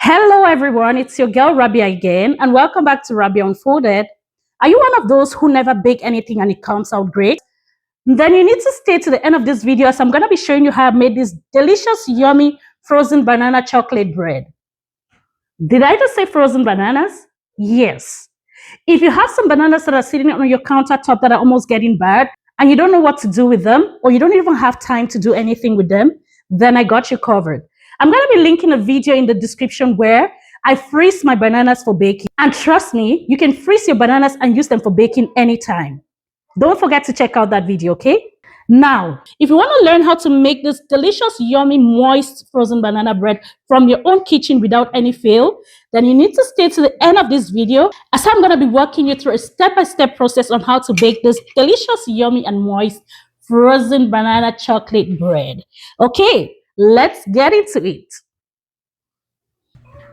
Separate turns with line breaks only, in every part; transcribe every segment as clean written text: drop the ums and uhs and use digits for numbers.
Hello everyone, it's your girl Rabia again, and welcome back to Rabia Unfolded. Are you one of those who never bake anything and it comes out great? Then you need to stay to the end of this video as I'm going to be showing you how I made this delicious, yummy frozen banana chocolate bread. Did I just say frozen bananas? Yes. If you have some bananas that are sitting on your countertop that are almost getting bad and you don't know what to do with them, or you don't even have time to do anything with them, then I got you covered. I'm going to be linking a video in the description where I freeze my bananas for baking. And trust me, you can freeze your bananas and use them for baking anytime. Don't forget to check out that video, okay? Now, if you want to learn how to make this delicious, yummy, moist frozen banana bread from your own kitchen without any fail, then you need to stay to the end of this video as I'm going to be walking you through a step-by-step process on how to bake this delicious, yummy, and moist frozen banana chocolate bread. Okay, let's get into it.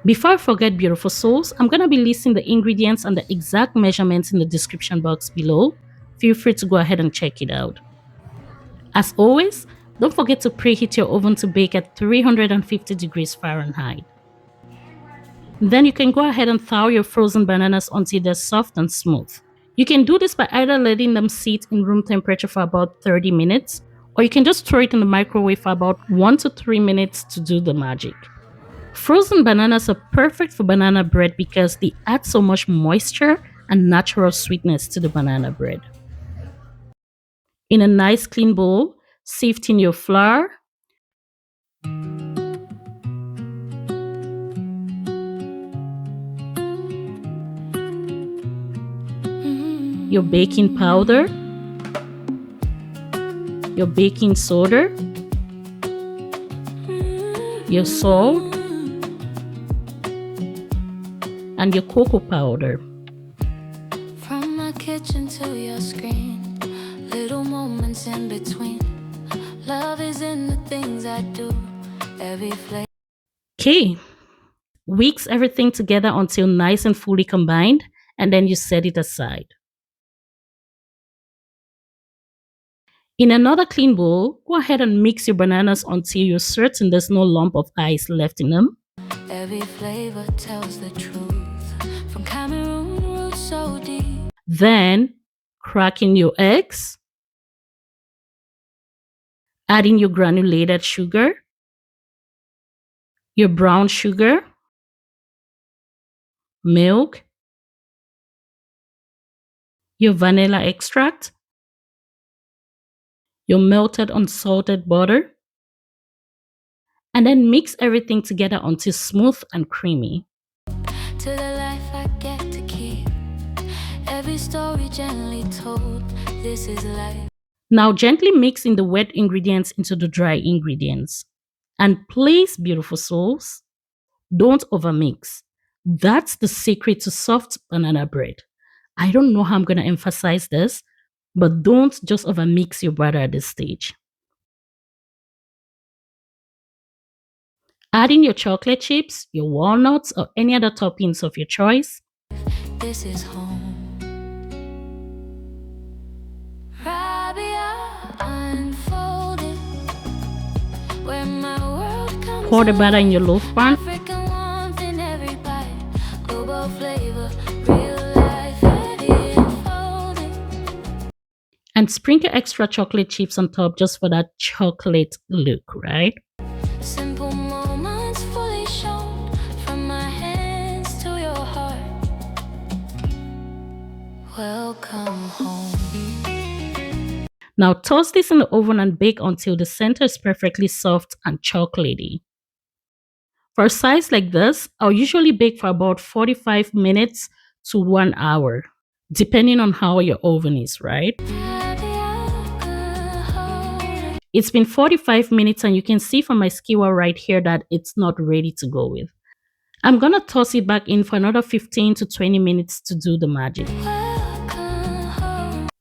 Before I forget, beautiful souls, I'm going to be listing the ingredients and the exact measurements in the description box below. Feel free to go ahead and check it out. As always, don't forget to preheat your oven to bake at 350 degrees Fahrenheit. Then you can go ahead and thaw your frozen bananas until they're soft and smooth. You can do this by either letting them sit in room temperature for about 30 minutes, or you can just throw it in the microwave for about 1 to 3 minutes to do the magic. Frozen bananas are perfect for banana bread because they add so much moisture and natural sweetness to the banana bread. In a nice clean bowl, sift in your flour, your baking powder, your baking soda, your salt, and your cocoa powder.
From my kitchen to your screen, little moments in between. Love is in the things I do, every flavor.
Okay, mix everything together until nice and fully combined, and then you set it aside. In another clean bowl, go ahead and mix your bananas until you're certain there's no lump of ice left in them.
Every flavor tells the truth, from Cameroon roots so deep.
Then, crack in your eggs, add in your granulated sugar, your brown sugar, milk, your vanilla extract, your melted unsalted butter, and then mix everything together until smooth and creamy.
To the life I get to keep, every story gently told, this is life.
Now gently mix in the wet ingredients into the dry ingredients. And please, beautiful souls, don't overmix. That's the secret to soft banana bread. I don't know how I'm going to emphasize this, but don't just overmix your batter at this stage. Add in your chocolate chips, your walnuts, or any other toppings of your choice.
This is home. Rabia unfolded, where my world comes
Pour the batter in your loaf pan.
African warmth in every bite, global flavor, real life unfolding.
And sprinkle extra chocolate chips on top just for that chocolate look, right?
Simple moments fully shown, from my hands to your heart. Welcome home.
Now toast this in the oven and bake until the center is perfectly soft and chocolatey. For a size like this, I'll usually bake for about 45 minutes to 1 hour, depending on how your oven is, right? It's been 45 minutes and you can see from my skewer right here that it's not ready to go with. I'm gonna toss it back in for another 15 to 20 minutes to do the magic.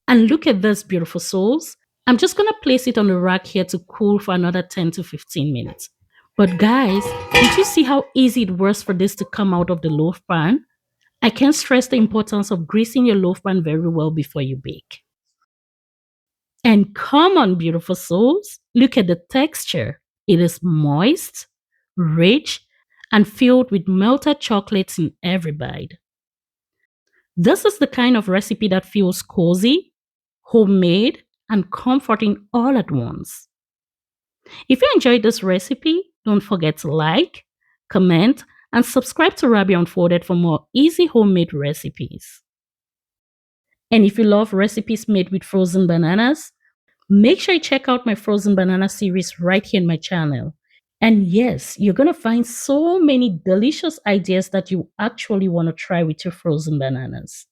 And look at this, beautiful souls. I'm just gonna place it on the rack here to cool for another 10 to 15 minutes. But guys, did you see how easy it was for this to come out of the loaf pan? I can't stress the importance of greasing your loaf pan very well before you bake. And come on, beautiful souls, look at the texture. It is moist, rich, and filled with melted chocolates in every bite. This is the kind of recipe that feels cozy, homemade, and comforting all at once. If you enjoyed this recipe, don't forget to like, comment, and subscribe to Rabia Unfolded for more easy homemade recipes. And if you love recipes made with frozen bananas, make sure you check out my frozen banana series right here in my channel. And yes, you're going to find so many delicious ideas that you actually want to try with your frozen bananas.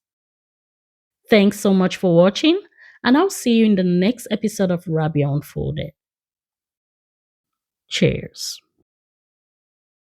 Thanks so much for watching, and I'll see you in the next episode of Rabia Unfolded. Cheers.